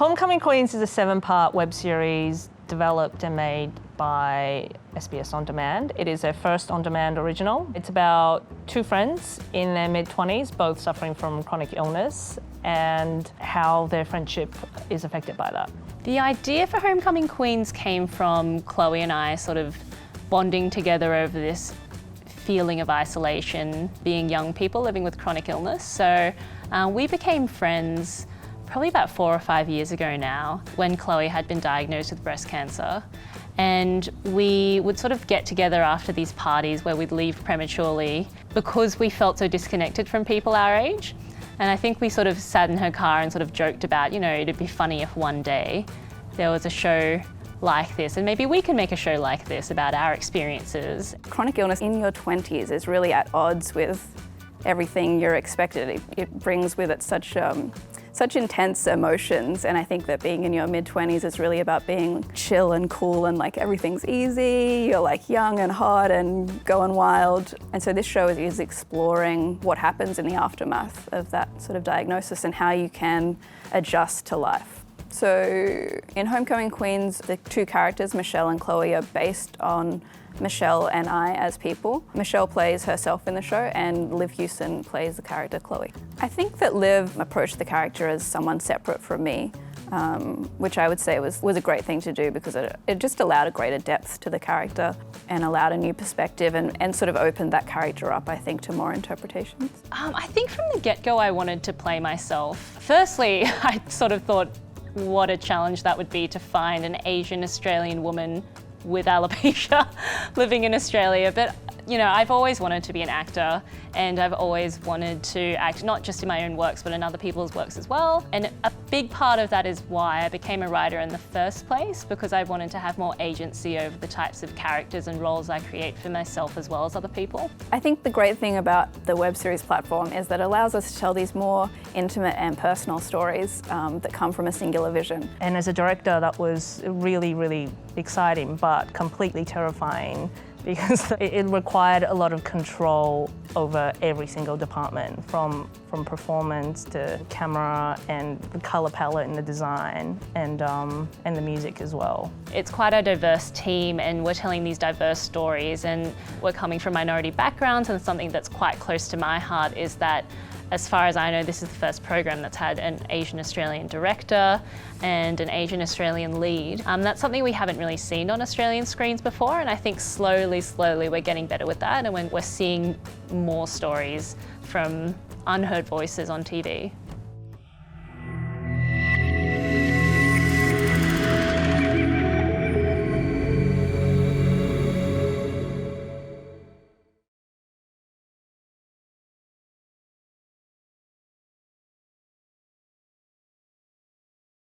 Homecoming Queens is a 7-part web series developed and made by SBS On Demand. It is their first on-demand original. It's about two friends in their mid-20s, both suffering from chronic illness, and how their friendship is affected by that. The idea for Homecoming Queens came from Chloe and I sort of bonding together over this feeling of isolation, being young people living with chronic illness. So we became friends probably about 4 or 5 years ago now, when Chloe had been diagnosed with breast cancer. And we would sort of get together after these parties where we'd leave prematurely because we felt so disconnected from people our age. And I think we sort of sat in her car and sort of joked about, you know, it'd be funny if one day there was a show like this, and maybe we can make a show like this about our experiences. Chronic illness in your 20s is really at odds with everything you're expected. It brings with it such intense emotions, and I think that being in your mid-20s is really about being chill and cool and like everything's easy, you're like young and hot and going wild. And so this show is exploring what happens in the aftermath of that sort of diagnosis and how you can adjust to life. So in Homecoming Queens, the two characters, Michelle and Chloe, are based on Michelle and I as people. Michelle plays herself in the show and Liv Hewson plays the character Chloe. I think that Liv approached the character as someone separate from me, which I would say was a great thing to do because it just allowed a greater depth to the character and allowed a new perspective and sort of opened that character up, I think, to more interpretations. I think from the get-go I wanted to play myself. Firstly, I sort of thought what a challenge that would be to find an Asian Australian woman with alopecia living in Australia. But you know, I've always wanted to be an actor, and I've always wanted to act not just in my own works but in other people's works as well. And a big part of that is why I became a writer in the first place, because I wanted to have more agency over the types of characters and roles I create for myself as well as other people. I think the great thing about the web series platform is that it allows us to tell these more intimate and personal stories that come from a singular vision. And as a director, that was really, really exciting but completely terrifying, because it required a lot of control over every single department, from performance to camera and the colour palette and the design and the music as well. It's quite a diverse team, and we're telling these diverse stories, and we're coming from minority backgrounds, and something that's quite close to my heart is that, as far as I know, this is the first program that's had an Asian Australian director and an Asian Australian lead. That's something we haven't really seen on Australian screens before, and I think slowly we're getting better with that, and we're seeing more stories from unheard voices on TV.